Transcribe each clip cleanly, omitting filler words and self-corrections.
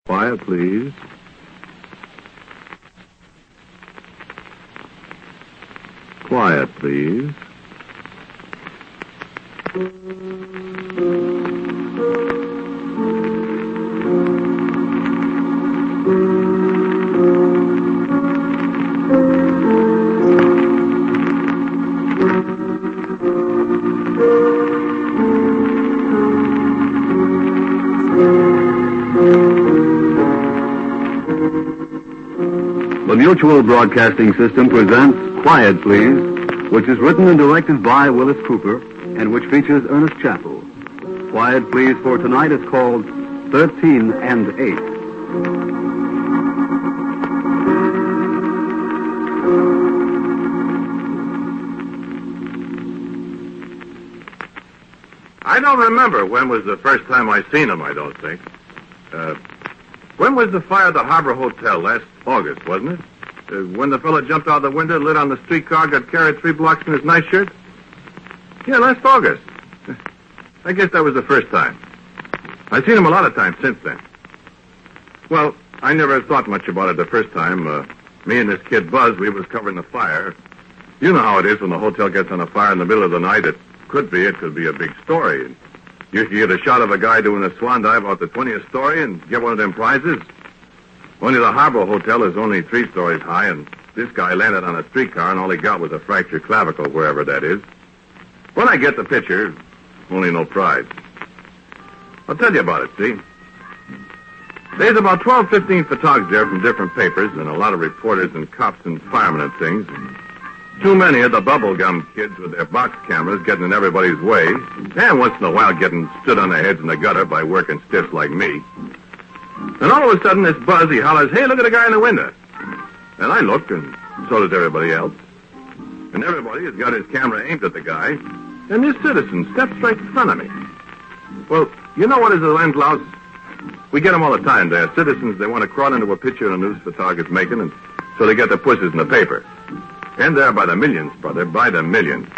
Quiet, please. Quiet, please. The Mutual Broadcasting System presents Quiet, Please, which is written and directed by Wyllis Cooper and which features Ernest Chappell. Quiet, Please for tonight is called 13 and 8. I don't remember when was the first time I seen him, I don't think. When was the fire at the Harbor Hotel? Last August, wasn't it? When the fellow jumped out the window, lit on the streetcar, got carried 3 blocks in his nightshirt? Yeah, last August. I guess that was the first time. I've seen him a lot of times since then. Well, I never thought much about it the first time. Me and this kid Buzz, we was covering the fire. You know how it is when the hotel gets on a fire in the middle of the night. It could be a big story. And you could get a shot of a guy doing a swan dive out the 20th story and get one of them prizes. Only the Harbor Hotel is only 3 stories high, and this guy landed on a streetcar, and all he got was a fractured clavicle, wherever that is. When I get the picture, only no prize. I'll tell you about it, see? There's about 12, 15 photographers there from different papers, and a lot of reporters and cops and firemen and things. Too many of the bubblegum kids with their box cameras getting in everybody's way, and once in a while getting stood on their heads in the gutter by working stiffs like me. And all of a sudden, this Buzz, he hollers, "Hey, look at the guy in the window." And I look, and so does everybody else. And everybody has got his camera aimed at the guy, and this citizen steps right in front of me. Well, you know what is a lens louse? We get them all the time. They're citizens, they want to crawl into a picture a news photographer's making, and so they get the pussies in the paper. And they're by the millions, brother, by the millions.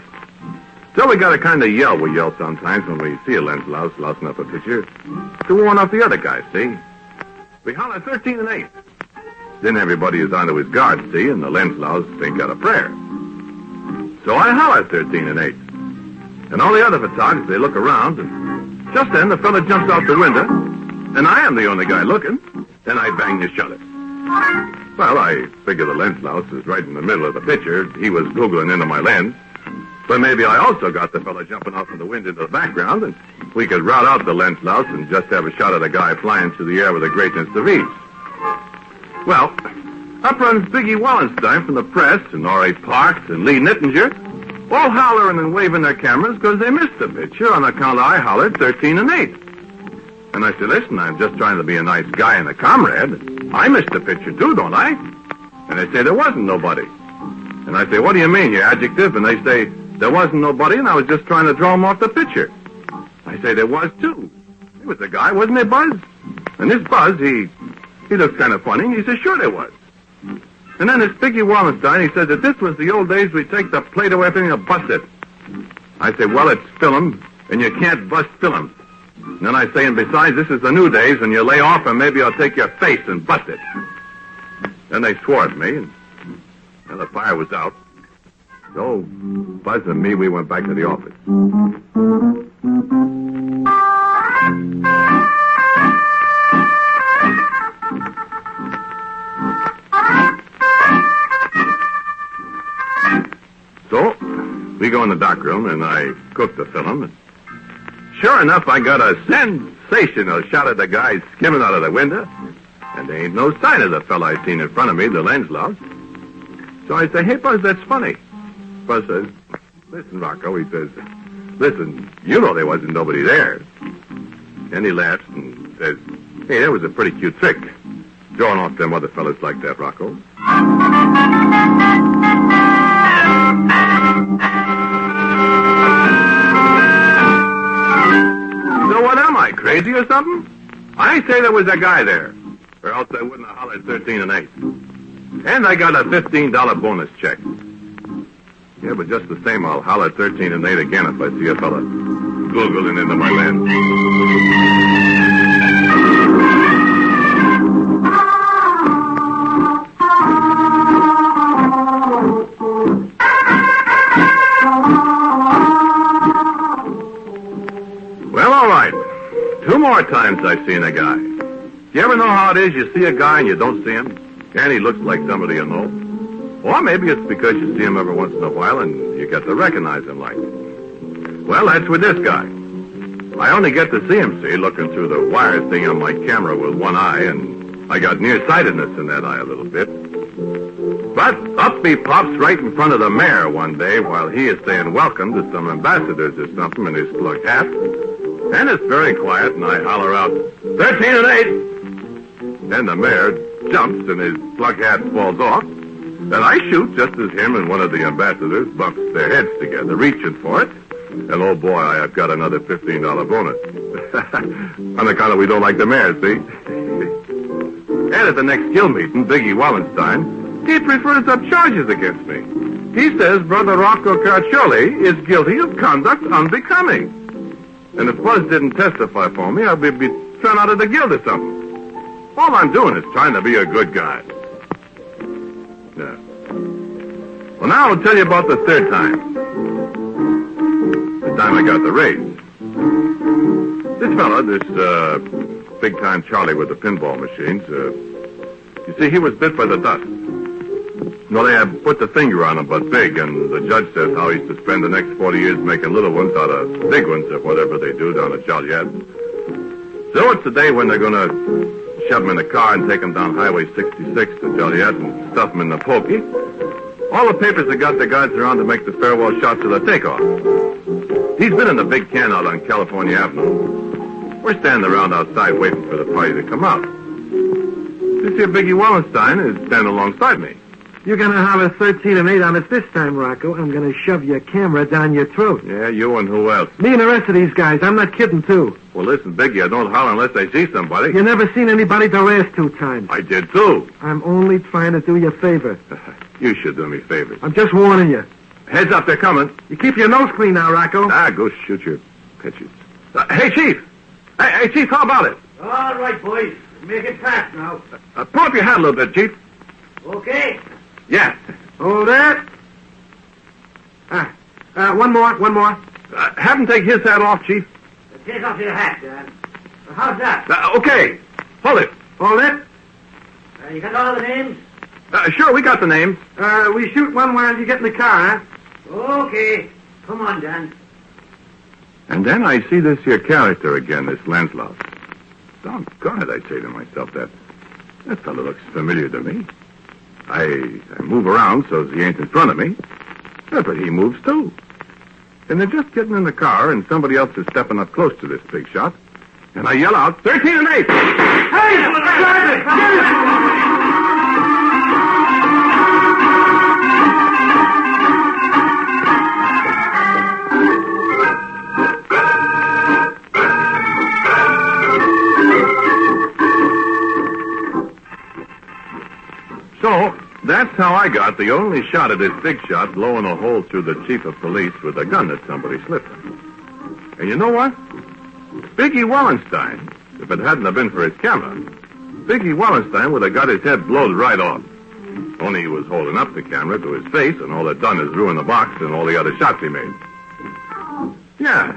So we got to kind of yell. We yell sometimes when we see a lens louse lousing up a picture to warn off the other guys, see? We holler 13 and 8. Then everybody is onto his guard, see, and the lens louse ain't got a prayer. So I holler 13 and 8. And all the other photographers, they look around, and just then the fella jumps out the window, and I am the only guy looking, and I bang the shutter. Well, I figure the lens louse is right in the middle of the picture. He was googling into my lens. But maybe I also got the fella jumping out from the window into the background, and we could rout out the lens louse and just have a shot of the guy flying through the air with a greatness of ease. Well, up runs Biggie Wallenstein from the press, and R.A. Parks and Lee Nittinger, all hollering and waving their cameras because they missed the picture on account I hollered 13 and 8. And I said, listen, I'm just trying to be a nice guy and a comrade. I missed the picture too, don't I? And they say there wasn't nobody. And I say, what do you mean, you adjective? And they say, there wasn't nobody, and I was just trying to draw him off the picture. I say, there was too. It was a guy, wasn't it, Buzz? And this Buzz, he looks kind of funny, and he says, sure there was. And then this Biggie Wallenstein, he said that this was the old days we take the plate away everything and bust it. I say, well, it's film, and you can't bust film. And then I say, and besides, this is the new days, and you lay off, and maybe I'll take your face and bust it. Then they swore at me, and the fire was out. So, Buzz and me, we went back to the office. So, we go in the dock room, and I cook the film, and sure enough, I got a sensational shot of the guy skimming out of the window, and there ain't no sign of the fella I seen in front of me, the lens louse. So I say, hey, Buzz, that's funny. Buzz says, listen, Rocco, he says, listen, you know there wasn't nobody there. And he laughs and says, hey, that was a pretty cute trick, drawing off them other fellas like that, Rocco. So what am I, crazy or something? I say there was a guy there, or else I wouldn't have hollered 13 and 8. And I got a $15 bonus check. Yeah, but just the same, I'll holler 13 and 8 again if I see a fella googling into my lens. times I've seen a guy. You ever know how it is? You see a guy and you don't see him, and he looks like somebody you know. Or maybe it's because you see him every once in a while and you get to recognize him like. Well, that's with this guy. I only get to see him, looking through the wire thing on my camera with one eye, and I got nearsightedness in that eye a little bit. But up he pops right in front of the mayor one day while he is saying welcome to some ambassadors or something in his plug hat. And it's very quiet, and I holler out, 13 and 8. And the mayor jumps and his plug hat falls off. And I shoot just as him and one of the ambassadors bumps their heads together, reaching for it. And oh boy, I've got another $15 bonus. On account of we don't like the mayor, see? And at the next guild meeting, Biggie Wallenstein, he prefers up charges against me. He says Brother Rocco Carcioli is guilty of conduct unbecoming. And if Buzz didn't testify for me, I'd be thrown out of the guild or something. All I'm doing is trying to be a good guy. Yeah. Well, now I'll tell you about the third time. The time I got the raise. This fella, this big-time Charlie with the pinball machines, you see, he was bit by the dust. No, they had put the finger on him, but big, and the judge says how he's to spend the next 40 years making little ones out of big ones or whatever they do down at Joliet. So it's the day when they're going to shove him in the car and take him down Highway 66 to Joliet and stuff him in the pokey. All the papers have got the guards around to make the farewell shots of the takeoff. He's been in the big can out on California Avenue. We're standing around outside waiting for the party to come out. This here Biggie Wallenstein is standing alongside me. You're going to have a 13 and 8 on us this time, Rocco. I'm going to shove your camera down your throat. Yeah, you and who else? Me and the rest of these guys. I'm not kidding, too. Well, listen, Biggie, I don't holler unless I see somebody. You never seen anybody the last 2 times. I did, too. I'm only trying to do you a favor. You should do me favors. I'm just warning you. Heads up, they're coming. You keep your nose clean now, Rocco. Go shoot your pitches. Hey, Chief! Hey, Chief, how about it? All right, boys. Make it fast now. Pull up your hat a little bit, Chief. Okay. Yeah. Hold that. One more. Have him take his hat off, Chief. Take off your hat, Dan. How's that? Okay. Hold it. Hold it. You got all the names? Sure, we got the names. We shoot one while you get in the car, huh? Okay. Come on, Dan. And then I see this here character again, this Lancelot. Doggone it, I say to myself, that fellow looks familiar to me. I move around so he ain't in front of me. Yeah, but he moves, too. And they're just getting in the car, and somebody else is stepping up close to this big shot. And I yell out, 13 and 8! Hey! So, that's how I got the only shot at this big shot blowing a hole through the chief of police with a gun that somebody slipped him. And you know what? Biggie Wallenstein, if it hadn't have been for his camera, Biggie Wallenstein would have got his head blowed right off. Only he was holding up the camera to his face, and all it done is ruin the box and all the other shots he made. Yeah,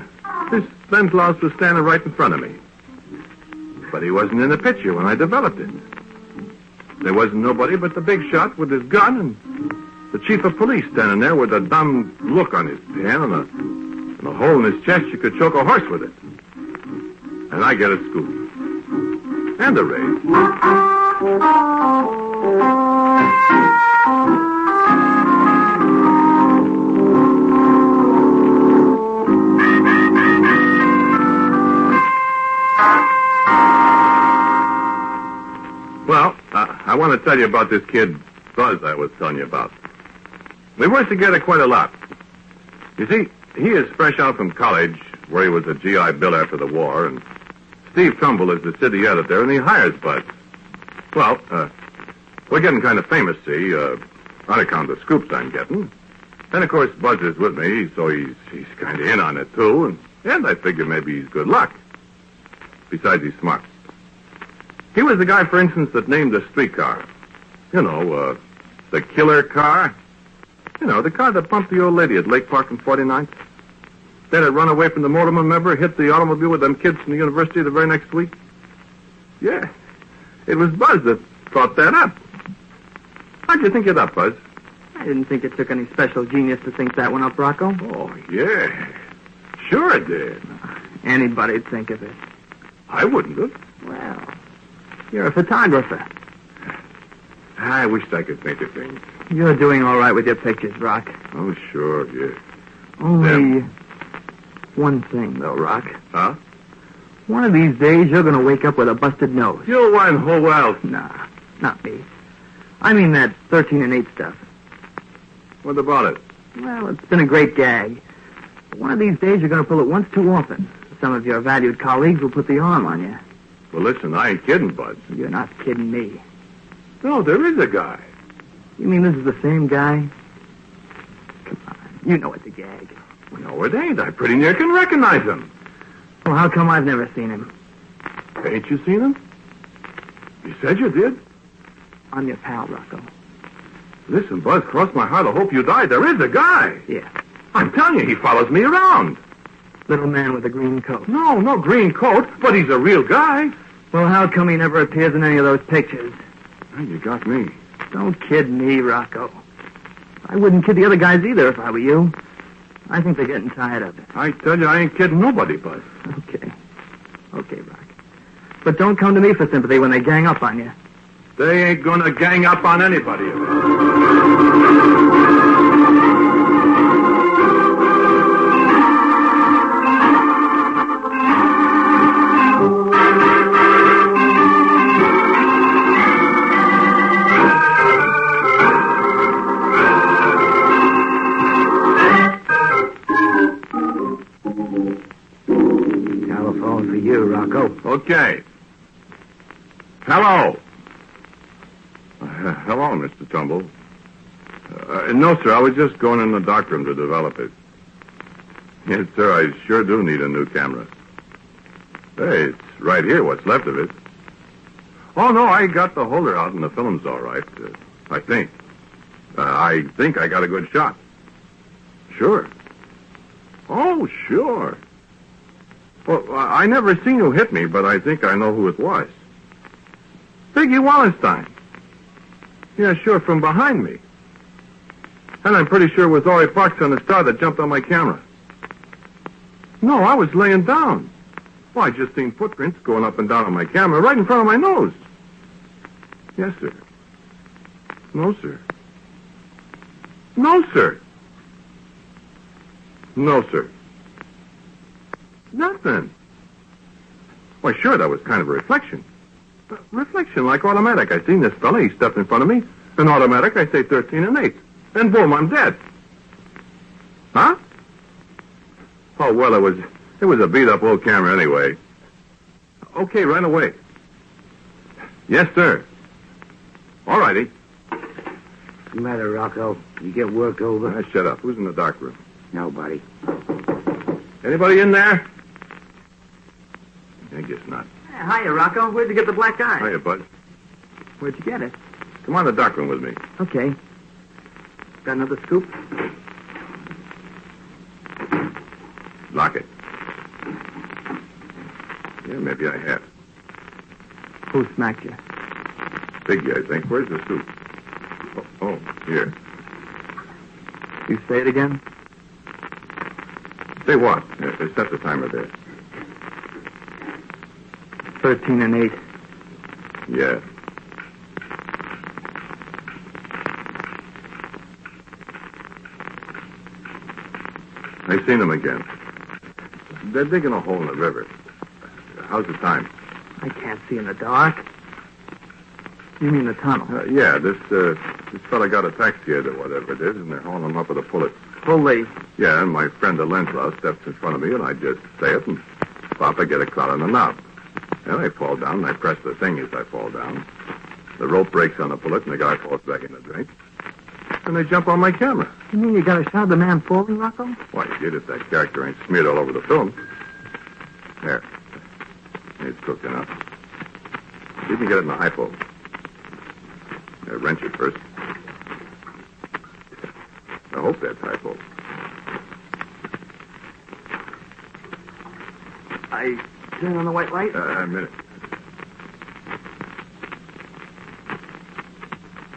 this Lenslouse was standing right in front of me. But he wasn't in the picture when I developed it. There wasn't nobody but the big shot with his gun and the chief of police standing there with a dumb look on his pan and a hole in his chest you could choke a horse with it. And I get a scoop. And a raise. Well, I want to tell you about this kid, Buzz, I was telling you about. We worked together quite a lot. You see, he is fresh out from college, where he was a GI Bill after the war, and Steve Trumbull is the city editor, and he hires Buzz. Well, we're getting kind of famous, see, on account of the scoops I'm getting. And, of course, Buzz is with me, so he's kind of in on it, too, and I figure maybe he's good luck. Besides, he's smart. He was the guy, for instance, that named the streetcar. You know, the killer car. You know, the car that bumped the old lady at Lake Park and 49th. Then it run away from the motorman, remember? Hit the automobile with them kids from the university the very next week? Yeah. It was Buzz that thought that up. How'd you think it up, Buzz? I didn't think it took any special genius to think that one up, Rocco. Oh, yeah. Sure it did. Anybody'd think of it. I wouldn't have. Well, you're a photographer. I wished I could think of things. You're doing all right with your pictures, Rock. Oh, sure, yeah. Only one thing, though, Rock. Huh? One of these days, you're going to wake up with a busted nose. You'll win whole else. Nah, not me. I mean that 13 and 8 stuff. What about it? Well, it's been a great gag. But one of these days, you're going to pull it once too often. Some of your valued colleagues will put the arm on you. Well, listen, I ain't kidding, Buzz. You're not kidding me. No, there is a guy. You mean this is the same guy? Come on, you know it's a gag. No, it ain't. I pretty near can recognize him. Well, how come I've never seen him? Ain't you seen him? You said you did. I'm your pal, Rocco. Listen, Buzz, cross my heart, I hope you die. There is a guy. Yeah. I'm telling you, he follows me around. Little man with a green coat. No green coat, but he's a real guy. Well, how come he never appears in any of those pictures? Well, you got me. Don't kid me, Rocco. I wouldn't kid the other guys either if I were you. I think they're getting tired of it. I tell you, I ain't kidding nobody, Buzz. Okay, Rock. But don't come to me for sympathy when they gang up on you. They ain't gonna gang up on anybody. Telephone for you, Rocco. Okay. Hello. Hello, Mr. Trumbull. No, sir, I was just going in the darkroom to develop it. Yes, sir, I sure do need a new camera. Hey, it's right here, what's left of it. Oh, no, I got the holder out and the film's all right. I think. I think I got a good shot. Sure. Oh, sure. Well, I never seen who hit me, but I think I know who it was. Biggie Wallenstein. Yeah, sure, from behind me. And I'm pretty sure it was Ori Parks on the Star that jumped on my camera. No, I was laying down. Well, I just seen footprints going up and down on my camera right in front of my nose. Yes, sir. No, sir. No, sir. No, sir. Nothing. Why, sure, that was kind of a reflection. Reflection, like automatic. I seen this fella, he stepped in front of me. And automatic, I say 13 and 8. And boom, I'm dead. Huh? Oh, well, it was a beat-up old camera anyway. Okay, right away. Yes, sir. All righty. What's the matter, Rocco? You get work over? Shut up. Who's in the dark room? Nobody. Anybody in there? I guess not. Hiya, Rocco. Where'd you get the black eye? Hiya, Bud. Where'd you get it? Come on to the dark room with me. Okay. Got another scoop? Lock it. Yeah, maybe I have. Who smacked you? Biggie, I think. Where's the suit? Oh, here. You say it again? Say what? Set the timer there. 13 and 8. Yeah. I seen them again. They're digging a hole in the river. How's the time? I can't see in the dark. You mean the tunnel? Yeah, this fella got a taxi or whatever it is, and they're hauling him up with a pullet. Fully. Yeah, and my friend the Lenslow steps in front of me, and I just say it, and pop, I get a clout on the knob. And I fall down, and I press the thing as I fall down. The rope breaks on the pullet, and the guy falls back in the drink. And they jump on my camera. You mean you got a shot of the man falling, Rocco? Why, you did if that character ain't smeared all over the film. There. It's cooked enough. You can get it in the hypo. Wrench it first. I hope that's hypo. I turn on the white light? A minute.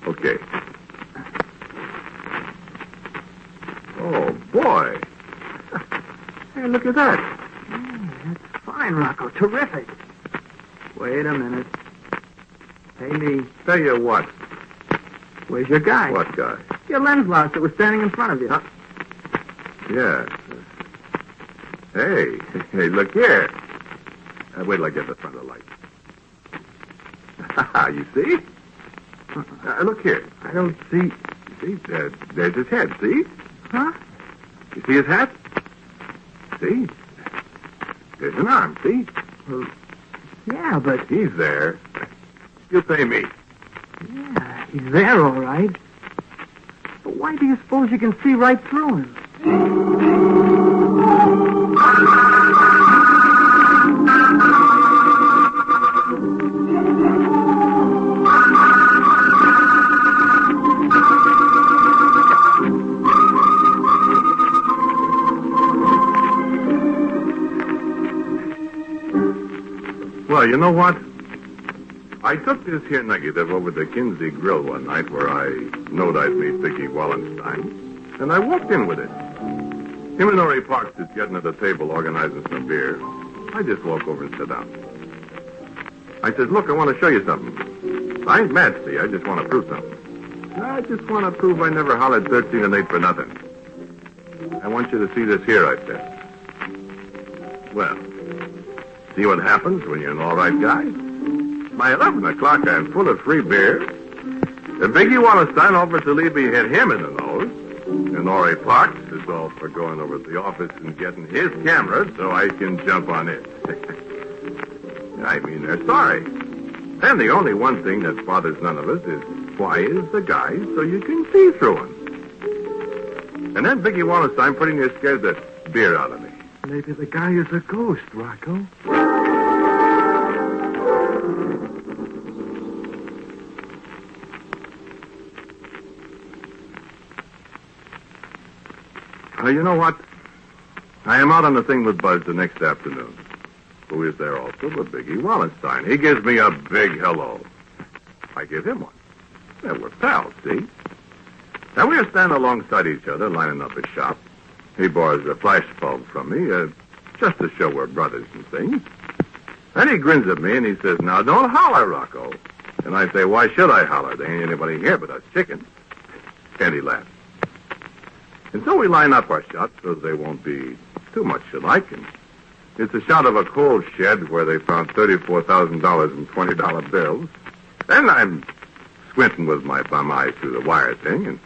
Okay. Oh, boy. Hey, look at that. That's fine, Rocco. Terrific. Wait a minute. Hey, me. Tell you what. Where's your guy? What guy? Your lens loss that was standing in front of you. Huh? Yeah. Hey, look here. Wait till I get the front of the light. You see? Look here. I don't see... See, there's his head, see? Huh? You see his hat? See? There's an arm, see? Well, yeah, but... He's there. You pay me. Yeah, he's there, all right. But why do you suppose you can see right through him? Well, you know what? I took this here negative over to Kinsey Grill one night where I knowed I'd meet Vicky Wallenstein, and I walked in with it. Him and Ori Parks is getting at the table organizing some beer. I just walk over and sit down. I said, look, I want to show you something. I ain't mad, see, I just want to prove something. I just want to prove I never hollered 13 and 8 for nothing. I want you to see this here, I said. Well, see what happens when you're an all right guy? By 11 o'clock, I'm full of free beer. And Vicky Wallenstein offers to leave me hit him in the nose. And Ori Parks is all for going over to the office and getting his camera so I can jump on it. I mean, they're sorry. And the only one thing that bothers none of us is why is the guy so you can see through him. And then Vicky Wallenstein putting there scared the beer out of me. Maybe the guy is a ghost, Rocco. You know what? I am out on the thing with Buzz the next afternoon. Who is there also but Biggie Wallenstein. He gives me a big hello. I give him one. Yeah, we're pals, see? Now, we are standing alongside each other, lining up his shop. He borrows a flash bulb from me, just to show we're brothers and things. Then he grins at me and he says, now, don't holler, Rocco. And I say, why should I holler? There ain't anybody here but us chickens. And he laughs. And so we line up our shots so they won't be too much alike. And it's a shot of a coal shed where they found $34,000 in $20 bills. Then I'm squinting with my bum eye through the wire thing, and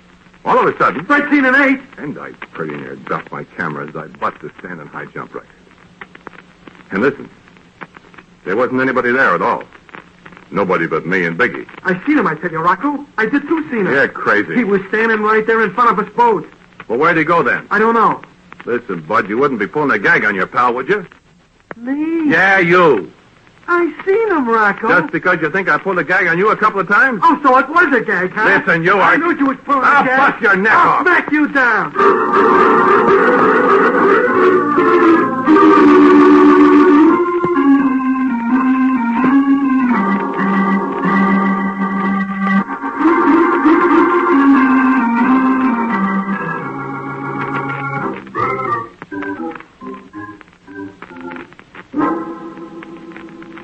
all of a sudden... 13 and 8. And I pretty near dropped my camera as I butt the standing high jump record. And listen, there wasn't anybody there at all. Nobody but me and Biggie. I seen him, I tell you, Rocco. I did too see him. Yeah, crazy. He was standing right there in front of us both. Well, where'd he go then? I don't know. Listen, Bud, you wouldn't be pulling a gag on your pal, would you? Me? Yeah, you. I seen him, Rocco. Just because you think I pulled a gag on you a couple of times? Oh, so it was a gag, huh? Listen, you I knew you was pulling a I'll gag. bust your neck I'll off. smack you down.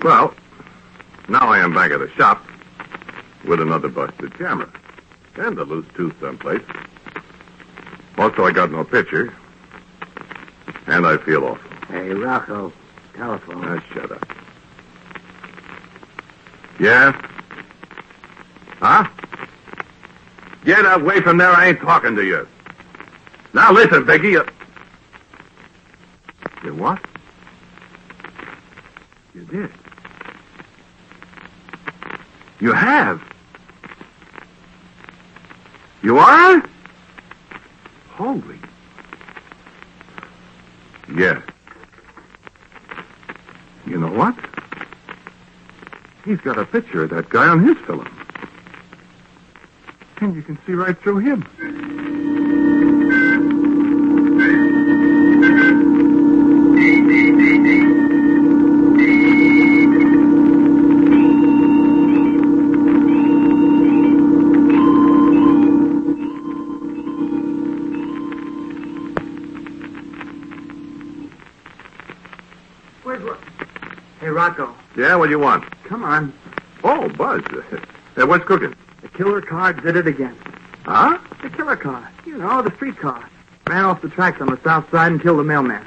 Well, now I am back at the shop with another busted camera and a loose tooth someplace. Also, I got no picture, and I feel awful. Hey, Rocco, telephone. Now, shut up. Yeah? Huh? Get away from there. I ain't talking to you. Now, listen, Vicky. You what? You did. You have? You are? Holy. Yeah. You know what? He's got a picture of that guy on his film. And you can see right through him. Yeah, what do you want? Come on. Oh, Buzz. What's cooking? The killer car did it again. Huh? The killer car. You know, the street car. Ran off the tracks on the south side and killed the mailman.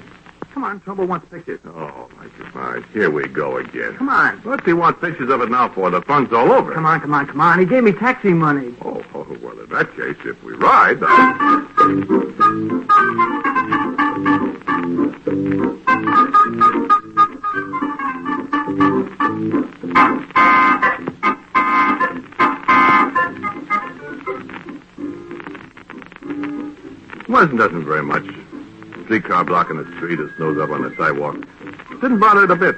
Come on, Trumbull wants pictures. Oh, my goodness. Here we go again. Come on. What's he want pictures of it now for? The fun's all over. Come on. He gave me taxi money. Oh, well, in that case, if we ride... Wasn't nothing very much. Streetcar blocking the street, it snows up on the sidewalk. Didn't bother it a bit.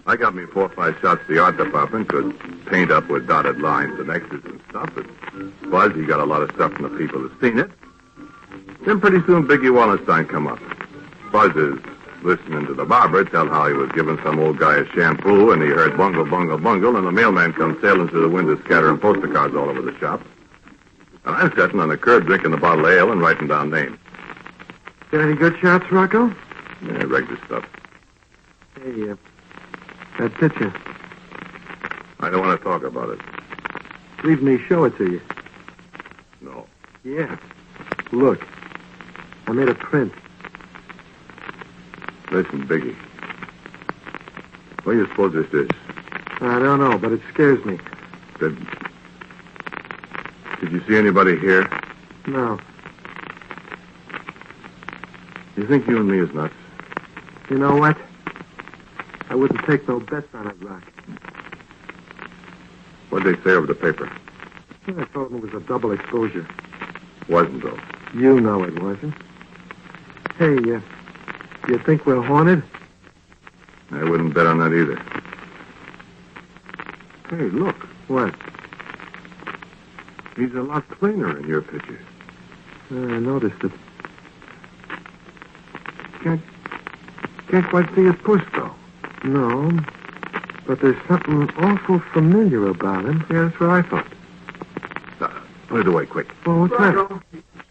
I got me 4 or 5 shots to the art department, could paint up with dotted lines and X's and stuff. But Buzz, he got a lot of stuff from the people who've seen it. Then pretty soon Biggie Wallenstein come up. Buzz is listening to the barber tell how he was giving some old guy a shampoo, and he heard bungle, bungle, bungle, and the mailman comes sailing through the window scattering poster cards all over the shop. And I'm sitting on the curb drinking a bottle of ale and writing down names. Got any good shots, Rocco? Yeah, regular stuff. Hey, that picture. I don't want to talk about it. Leave me show it to you. No. Yeah. Look. I made a print. Listen, Biggie. What do you suppose this is? I don't know, but it scares me. Did you see anybody here? No. You think you and me is nuts? You know what? I wouldn't take no bets on it, Rock. What'd they say over the paper? I told them it was a double exposure. Wasn't, though. You know it wasn't. Hey, you think we're haunted? I wouldn't bet on that either. Hey, look. What? He's a lot cleaner in your picture. I noticed it. Can't quite see his push, though. No, but there's something awful familiar about him. Yeah, that's what I thought. Put it away, quick. Well, what's Rocco,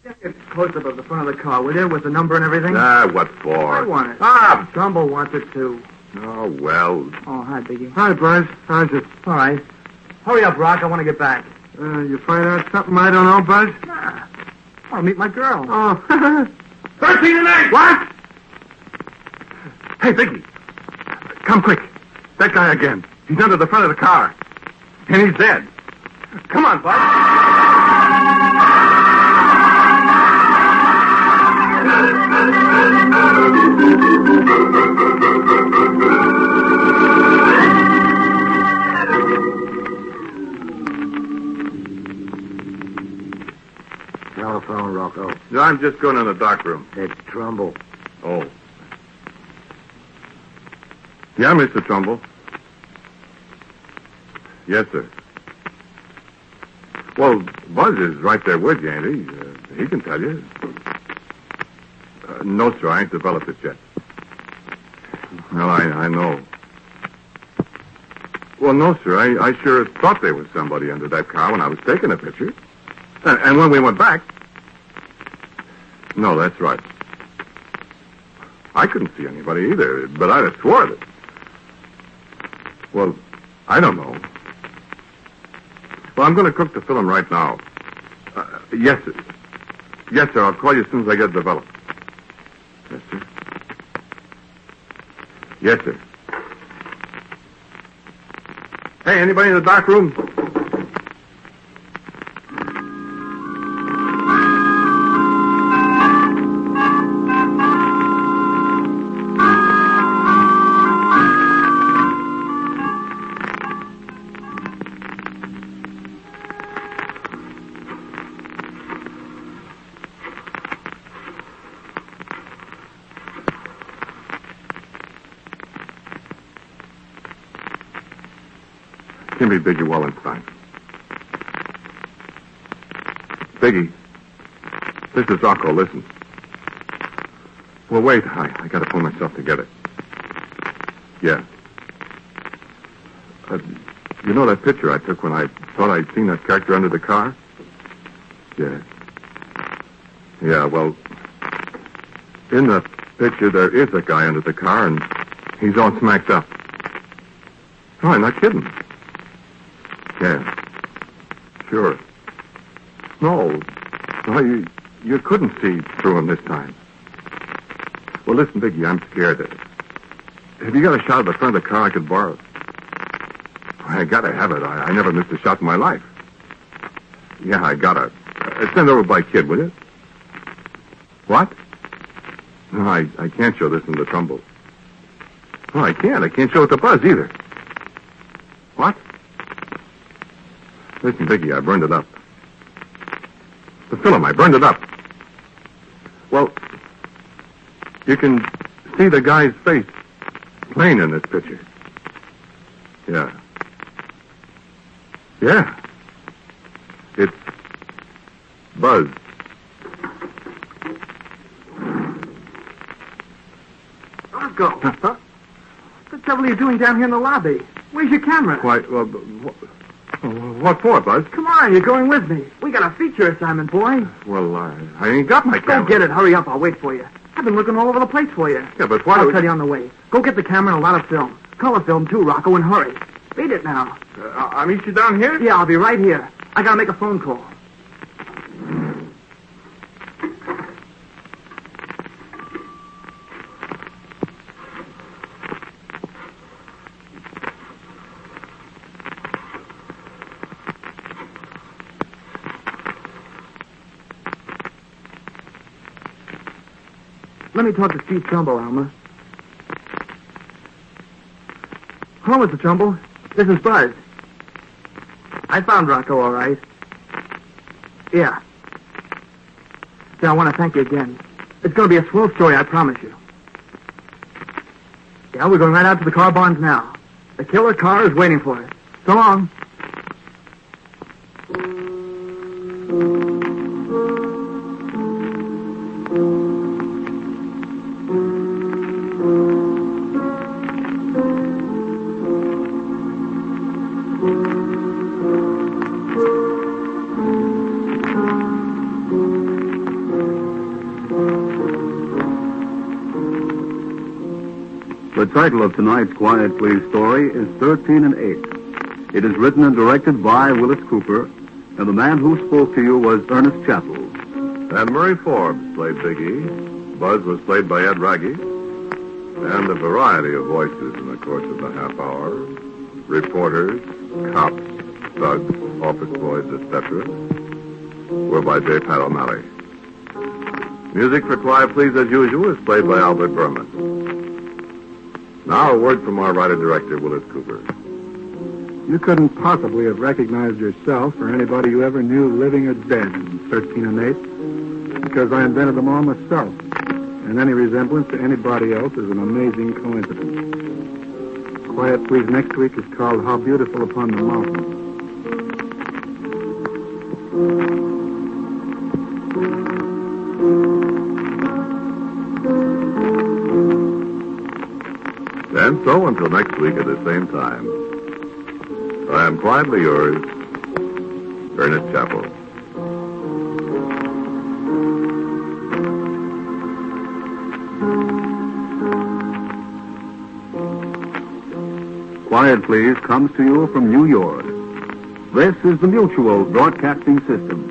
get a close-up of the front of the car, will you, with the number and everything? What for? I want it. Ah! Trumbull wants it, too. Oh, well. Oh, hi, Biggie. Hi, Buzz. How's it? All right. Hurry up, Rock. I want to get back. You find out something I don't know, Buzz? Nah. I want to meet my girl. Oh. 13 and 8! What? Hey, Biggie. Come quick. That guy again. He's under the front of the car. And he's dead. Come on, Bud. Telephone, Rocco. I'm just going in the dark room. It's Trumbull. Oh. Yeah, Mr. Trumbull. Yes, sir. Well, Buzz is right there with you, ain't he? He can tell you. No, sir, I ain't developed it yet. Well, I know. Well, no, sir, I sure thought there was somebody under that car when I was taking a picture. And when we went back... No, that's right. I couldn't see anybody either, but I'd have swore it. Well, I don't know. Well, I'm going to cook the film right now. Yes, sir. Yes, sir. I'll call you as soon as I get it developed. Yes, sir. Yes, sir. Hey, anybody in the dark room? Give me Biggie Wallenstein. Biggie, this is Rocco. Listen. Well, wait. I got to pull myself together. Yeah. You know that picture I took when I thought I'd seen that character under the car? Yeah. Yeah, well, in the picture there is a guy under the car, and he's all smacked up. Oh, I'm not kidding. Yeah. Sure. No, you couldn't see through him this time. Well, listen, Biggie, I'm scared. Have you got a shot at the front of the car I could borrow? I gotta have it. I never missed a shot in my life. Yeah, I gotta. Send over by Kid, will you? What? No, I can't show this in the Trumbull. No, I can't. I can't show it to Buzz either. What? Listen, Biggie, I burned it up. The film, I burned it up. Well, you can see the guy's face plain in this picture. Yeah. Yeah. It's Buzz. Rocco. Huh? What the devil are you doing down here in the lobby? Where's your camera? Why, what for, Buzz? Come on, you're going with me. We got a feature assignment, boy. Well, I ain't got my camera. Go get it. Hurry up. I'll wait for you. I've been looking all over the place for you. Yeah, but why I'll tell you on the way. Go get the camera and a lot of film. Color film, too, Rocco, and hurry. Beat it now. I'll meet you down here? Yeah, I'll be right here. I gotta make a phone call. Let me talk to Steve Trumbull, Alma. Hello, Mr. Trumbull. This is Buzz. I found Rocco, all right. Yeah. Then I want to thank you again. It's going to be a swell story, I promise you. Yeah, we're going right out to the car barns now. The killer car is waiting for us. So long. The title of tonight's Quiet Please story is 13 and 8. It is written and directed by Wyllis Cooper, and the man who spoke to you was Ernest Chappell. And Murray Forbes played Biggie. Buzz was played by Ed Raggy. And a variety of voices in the course of the half hour. Reporters, cops, thugs, office boys, etc. were by J. Pat O'Malley. Music for Quiet Please, as usual, is played by Albert Berman. Now, a word from our writer-director, Wyllis Cooper. You couldn't possibly have recognized yourself or anybody you ever knew, living or dead, in 13 and 8, because I invented them all myself. And any resemblance to anybody else is an amazing coincidence. Quiet Please next week is called How Beautiful Upon the Mountain. And so, until next week at the same time, I am quietly yours, Ernest Chappell. Quiet Please comes to you from New York. This is the Mutual Broadcasting System.